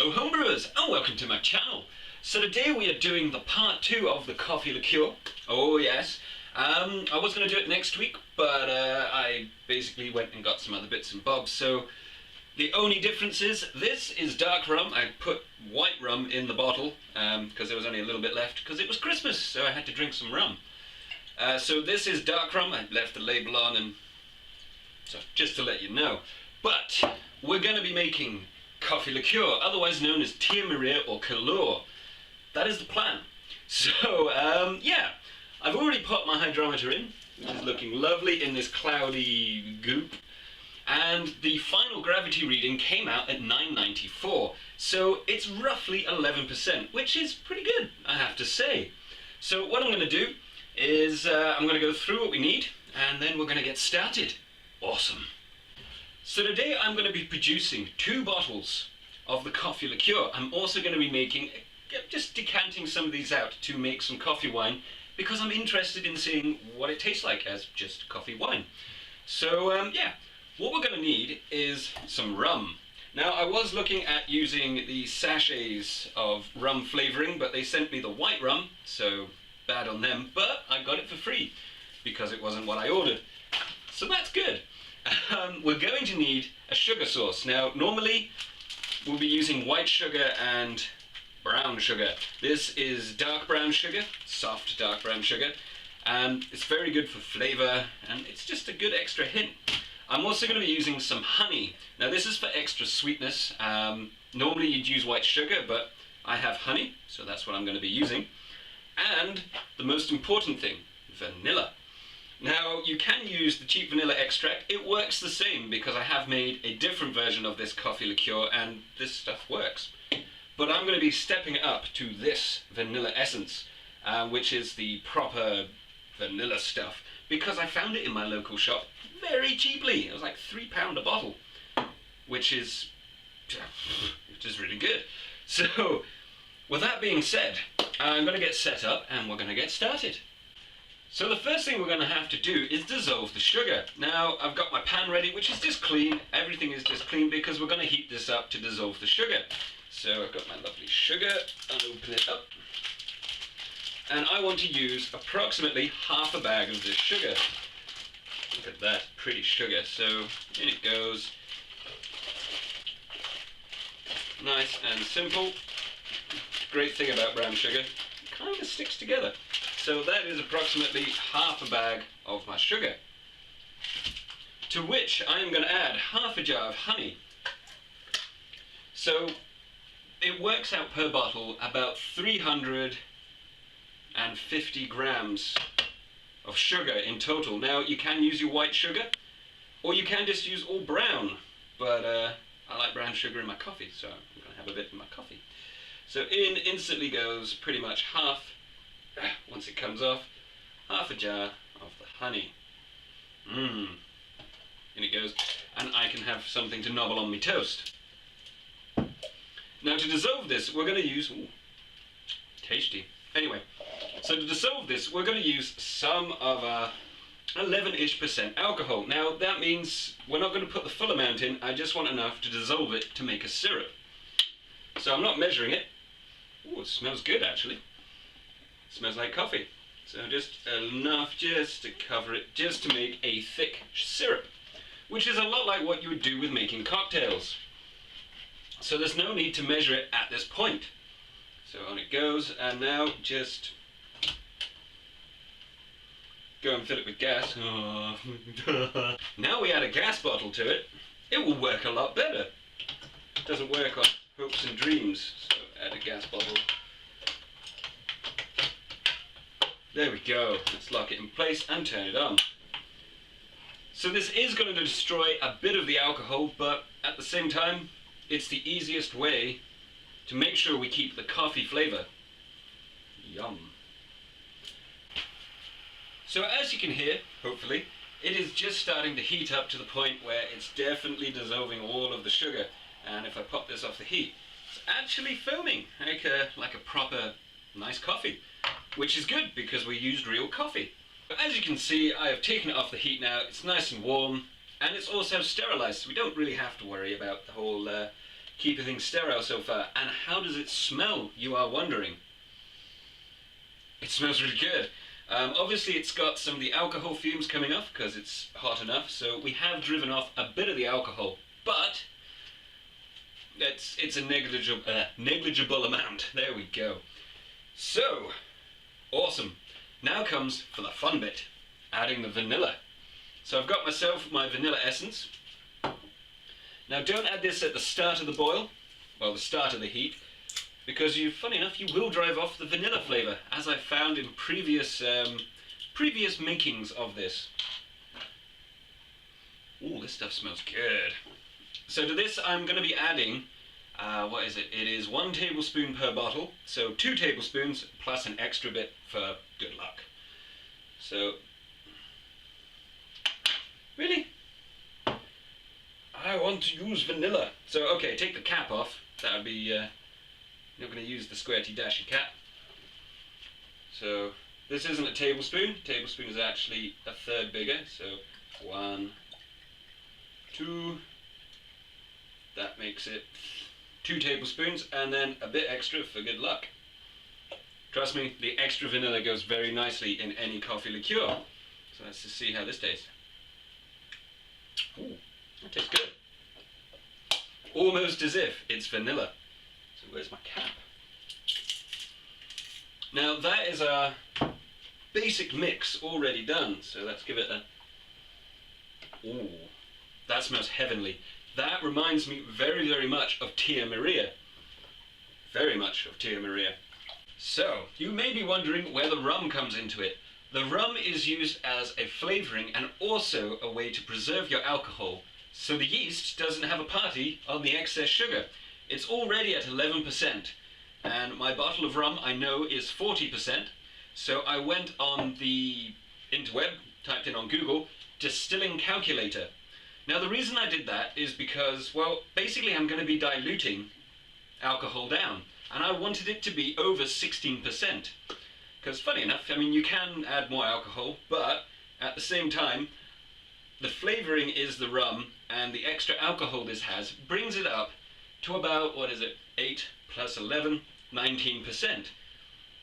Hello homebrewers and welcome to my channel. So today we are doing the part 2 of the coffee liqueur. Oh yes. I was going to do it next week, but I basically went and got some other bits and bobs. So the only difference is this is dark rum. I put white rum in the bottle because there was only a little bit left because it was Christmas, so I had to drink some rum. So this is dark rum. I left the label on, and so just to let you know. But we're going to be making coffee liqueur, otherwise known as Tir or Calor. That is the plan. So, yeah, I've already put my hydrometer in, which is looking lovely in this cloudy goop. And the final gravity reading came out at 994. So it's roughly 11%, which is pretty good, I have to say. So what I'm going to do is I'm going to go through what we need, and then we're going to get started. Awesome. So today I'm going to be producing 2 bottles of the coffee liqueur. I'm also going to be making, just decanting some of these out to make some coffee wine, because I'm interested in seeing what it tastes like as just coffee wine. So yeah, what we're going to need is some rum. Now I was looking at using the sachets of rum flavouring, but they sent me the white rum, so bad on them, but I got it for free because it wasn't what I ordered. So that's good. We're going to need a sugar source. Now normally we'll be using white sugar and brown sugar. This is dark brown sugar, soft dark brown sugar, and it's very good for flavour, and it's just a good extra hint. I'm also going to be using some honey. Now this is for extra sweetness. Normally you'd use white sugar, but I have honey, so that's what I'm going to be using. And the most important thing, vanilla. Now, you can use the cheap vanilla extract. It works the same because I have made a different version of this coffee liqueur and this stuff works. But I'm going to be stepping it up to this vanilla essence, which is the proper vanilla stuff, because I found it in my local shop very cheaply. It was like £3 a bottle, which is really good. So, with that being said, I'm going to get set up and we're going to get started. So the first thing we're going to have to do is dissolve the sugar. Now I've got my pan ready, which is just clean. Everything is just clean because we're going to heat this up to dissolve the sugar. So I've got my lovely sugar, I'll open it up. And I want to use approximately half a bag of this sugar. Look at that, pretty sugar. So in it goes. Nice and simple. Great thing about brown sugar, it kind of sticks together. So that is approximately half a bag of my sugar, to which I am going to add half a jar of honey. So it works out per bottle about 350 grams of sugar in total. Now you can use your white sugar, or you can just use all brown, but I like brown sugar in my coffee, so I'm going to have a bit in my coffee. So in instantly goes pretty much half. Once it comes off, half a jar of the honey. In it goes, and I can have something to nobble on my toast. Now to dissolve this, we're going to use, tasty. Anyway, so to dissolve this, we're going to use some of our 11-ish% alcohol. Now that means we're not going to put the full amount in, I just want enough to dissolve it to make a syrup. So I'm not measuring it. Ooh, it smells good actually. Smells like coffee. So just enough just to cover it, just to make a thick syrup, which is a lot like what you would do with making cocktails. So there's no need to measure it at this point. So on it goes, and now just go and fill it with gas. Oh. Now we add a gas bottle to it, it will work a lot better. It doesn't work on hopes and dreams, so add a gas bottle. There we go, let's lock it in place and turn it on. So this is going to destroy a bit of the alcohol, but at the same time, it's the easiest way to make sure we keep the coffee flavour. Yum. So as you can hear, hopefully, it is just starting to heat up to the point where it's definitely dissolving all of the sugar. And if I pop this off the heat, it's actually foaming like a proper nice coffee. Which is good because we used real coffee. But as you can see, I have taken it off the heat now. It's nice and warm, and it's also sterilized, so we don't really have to worry about the whole keeping things sterile so far. And how does it smell, you are wondering? It smells really good. Obviously it's got some of the alcohol fumes coming off because it's hot enough, so we have driven off a bit of the alcohol, but it's a negligible amount. There we go. So, awesome. Now comes for the fun bit, adding the vanilla. So I've got myself my vanilla essence. Now don't add this at the start of the boil, well, the start of the heat, because funny enough, you will drive off the vanilla flavour, as I found in previous makings of this. Ooh, this stuff smells good. So to this I'm going to be adding, what is it? It is 1 tablespoon per bottle, so 2 tablespoons plus an extra bit for good luck. So, really? I want to use vanilla. So, okay, take the cap off. That would be, not going to use the squirty dashy cap. So, this isn't a tablespoon. A tablespoon is actually a third bigger. So, 1, 2, that makes it 2 tablespoons, and then a bit extra for good luck. Trust me, the extra vanilla goes very nicely in any coffee liqueur. So let's just see how this tastes. Ooh, that tastes good. Almost as if it's vanilla. So where's my cap? Now that is our basic mix already done. So let's give it a... Ooh, that smells heavenly. That reminds me very, very much of Tia Maria. Very much of Tia Maria. So, you may be wondering where the rum comes into it. The rum is used as a flavouring and also a way to preserve your alcohol, so the yeast doesn't have a party on the excess sugar. It's already at 11%, and my bottle of rum I know is 40%, so I went on the interweb, typed in on Google, Distilling Calculator. Now the reason I did that is because, well, basically I'm going to be diluting alcohol down, and I wanted it to be over 16%. Because funny enough, I mean, you can add more alcohol, but at the same time, the flavouring is the rum, and the extra alcohol this has brings it up to about, 8 plus 11, 19%.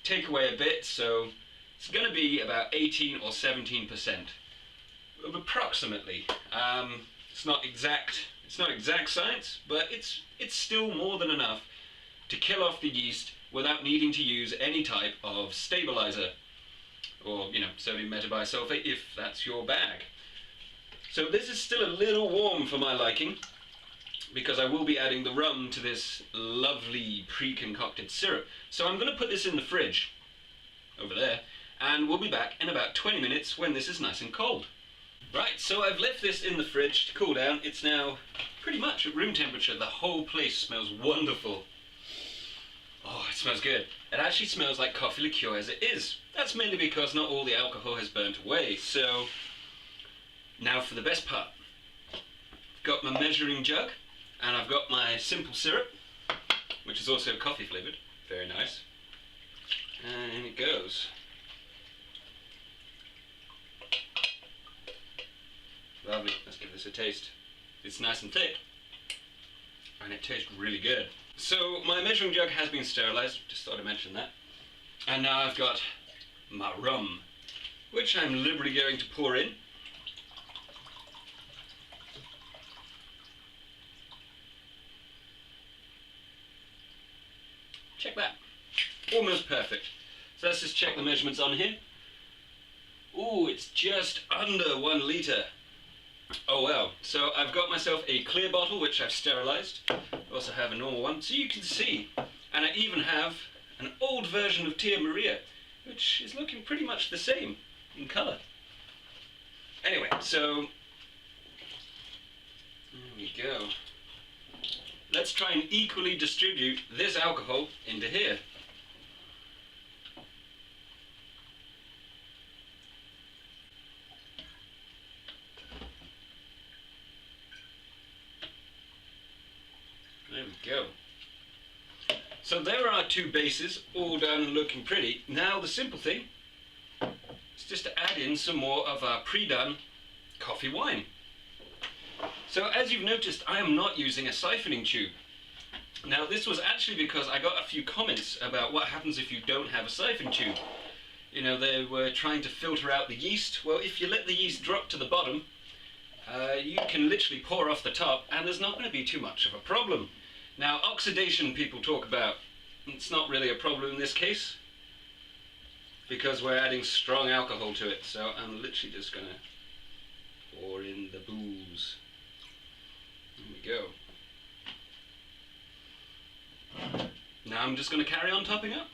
Take away a bit, so it's going to be about 18 or 17%. Approximately. It's not exact science, but it's still more than enough to kill off the yeast without needing to use any type of stabilizer, or sodium metabisulfate if that's your bag. So this is still a little warm for my liking, because I will be adding the rum to this lovely pre-concocted syrup. So I'm going to put this in the fridge over there, and we'll be back in about 20 minutes when this is nice and cold. Right, so I've left this in the fridge to cool down. It's now pretty much at room temperature. The whole place smells wonderful. Oh, it smells good. It actually smells like coffee liqueur as it is. That's mainly because not all the alcohol has burnt away. So, now for the best part. I've got my measuring jug, and I've got my simple syrup, which is also coffee flavoured. Very nice. And in it goes. Lovely, let's give this a taste. It's nice and thick, and it tastes really good. So my measuring jug has been sterilised, just thought I'd mention that. And now I've got my rum, which I'm liberally going to pour in. Check that, almost perfect. So let's just check the measurements on here. Ooh, it's just under 1 litre. Oh well, so I've got myself a clear bottle which I've sterilised. I also have a normal one, so you can see. And I even have an old version of Tia Maria, which is looking pretty much the same in colour. Anyway, so there we go. Let's try and equally distribute this alcohol into here. There we go. So there are 2 bases, all done and looking pretty. Now the simple thing is just to add in some more of our pre-done coffee wine. So as you've noticed, I am not using a siphoning tube. Now this was actually because I got a few comments about what happens if you don't have a siphon tube. You know, they were trying to filter out the yeast. Well, if you let the yeast drop to the bottom, you can literally pour off the top and there's not going to be too much of a problem. Now, oxidation people talk about, it's not really a problem in this case because we're adding strong alcohol to it. So I'm literally just going to pour in the booze. There we go. Now I'm just going to carry on topping up.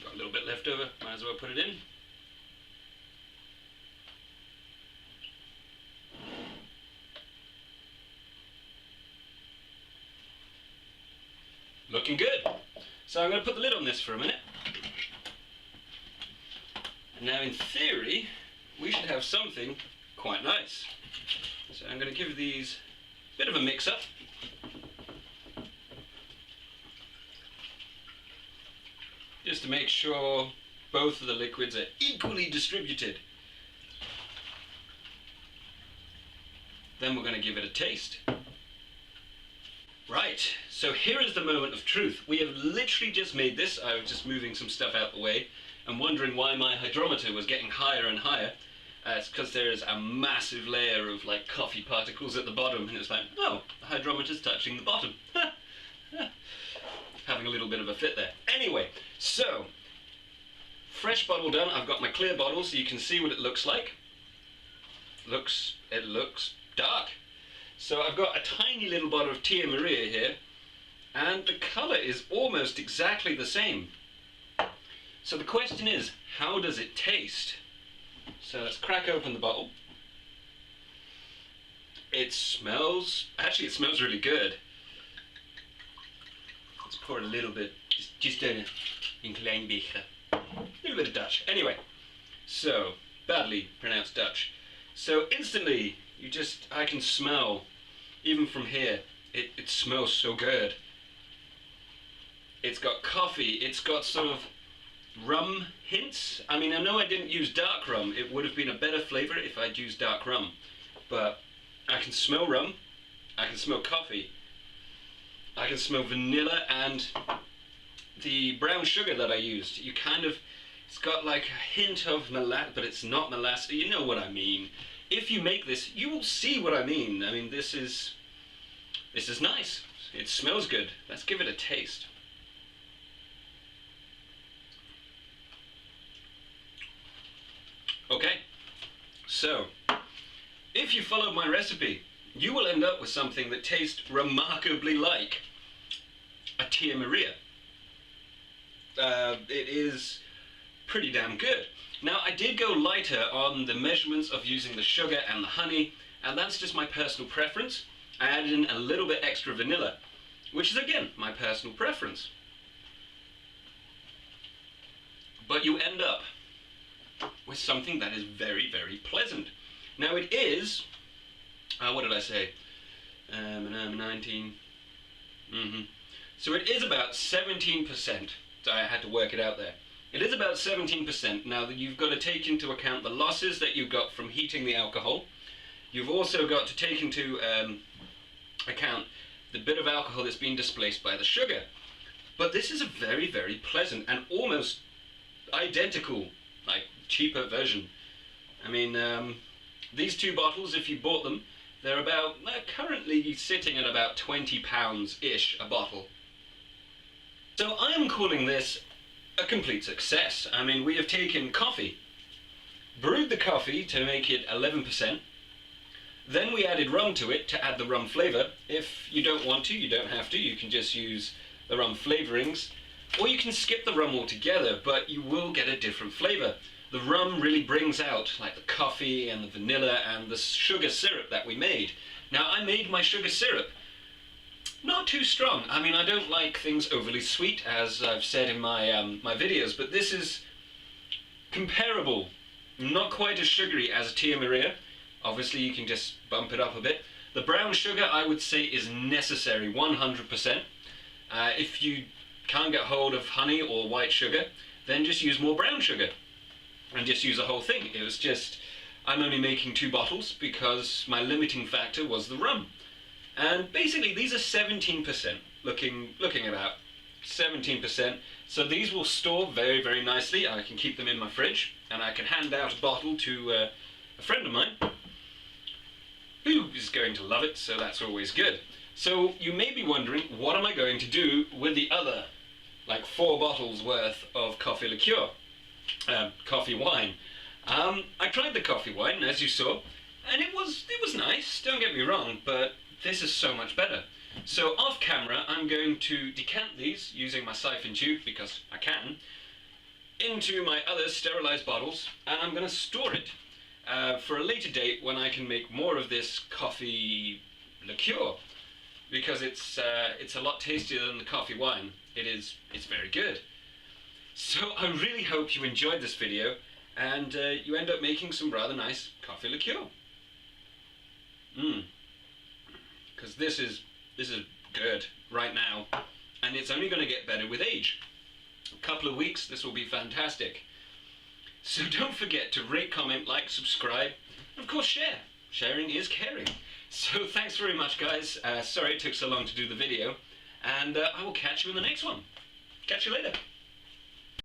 Got a little bit left over, might as well put it in. Looking good. So I'm going to put the lid on this for a minute. Now in theory, we should have something quite nice. So I'm going to give these a bit of a mix up. Just to make sure both of the liquids are equally distributed. Then we're going to give it a taste. Right, so here is the moment of truth. We have literally just made this. I was just moving some stuff out the way and wondering why my hydrometer was getting higher and higher. It's because there is a massive layer of like coffee particles at the bottom, and it's like, oh, the hydrometer's touching the bottom. Having a little bit of a fit there. Anyway, so fresh bottle done. I've got my clear bottle so you can see what it looks like. It looks dark. So I've got a tiny little bottle of Tia Maria here, and the colour is almost exactly the same. So the question is, how does it taste? So let's crack open the bottle. It smells really good. Let's pour a little bit, just a klein beetje. A little bit of Dutch. Anyway, so, badly pronounced Dutch. So instantly, I can smell, even from here, it smells so good. It's got coffee, it's got sort of rum hints. I mean, I know I didn't use dark rum. It would have been a better flavour if I'd used dark rum. But I can smell rum, I can smell coffee, I can smell vanilla and the brown sugar that I used. It's got like a hint of molasses, but it's not molasses. You know what I mean. If you make this, you will see what I mean. I mean, this is nice. It smells good. Let's give it a taste. Okay, so if you follow my recipe, you will end up with something that tastes remarkably like a Tia Maria. It is pretty damn good. Now, I did go lighter on the measurements of using the sugar and the honey, and that's just my personal preference. I added in a little bit extra vanilla, which is again my personal preference. But you end up with something that is very, very pleasant. Now it is, what did I say? 19. So it is about 17%. I had to work it out there. It is about 17%. Now that you've got to take into account the losses that you got from heating the alcohol. You've also got to take into account the bit of alcohol that's been displaced by the sugar. But this is a very, very pleasant and almost identical, like cheaper version. I mean, these two bottles, if you bought them, they're currently sitting at about £20-ish a bottle. So I am calling this a complete success. I mean, we have taken coffee, brewed the coffee to make it 11%, then we added rum to it to add the rum flavour. If you don't want to, you don't have to, you can just use the rum flavourings, or you can skip the rum altogether, but you will get a different flavour. The rum really brings out like the coffee and the vanilla and the sugar syrup that we made. Now, I made my sugar syrup not too strong. I mean, I don't like things overly sweet, as I've said in my my videos, but this is comparable, not quite as sugary as a Tia Maria. Obviously, you can just bump it up a bit. The brown sugar, I would say, is necessary, 100%. If you can't get hold of honey or white sugar, then just use more brown sugar. and just use the whole thing. It was just, I'm only making 2 bottles because my limiting factor was the rum. And basically these are 17%, looking about 17%. So these will store very, very nicely. I can keep them in my fridge, and I can hand out a bottle to a friend of mine who is going to love it, so that's always good. So you may be wondering, what am I going to do with the other, like 4 bottles worth of coffee liqueur, coffee wine? I tried the coffee wine, as you saw, and it was nice, don't get me wrong, but this is so much better. So off camera, I'm going to decant these using my siphon tube, because I can, into my other sterilized bottles, and I'm going to store it for a later date when I can make more of this coffee liqueur, because it's a lot tastier than the coffee wine. It's very good. So I really hope you enjoyed this video, and you end up making some rather nice coffee liqueur. Because this is good right now, and it's only going to get better with age. A couple of weeks, this will be fantastic. So don't forget to rate, comment, like, subscribe, and of course share. Sharing is caring. So thanks very much, guys. Sorry it took so long to do the video, and I will catch you in the next one. Catch you later.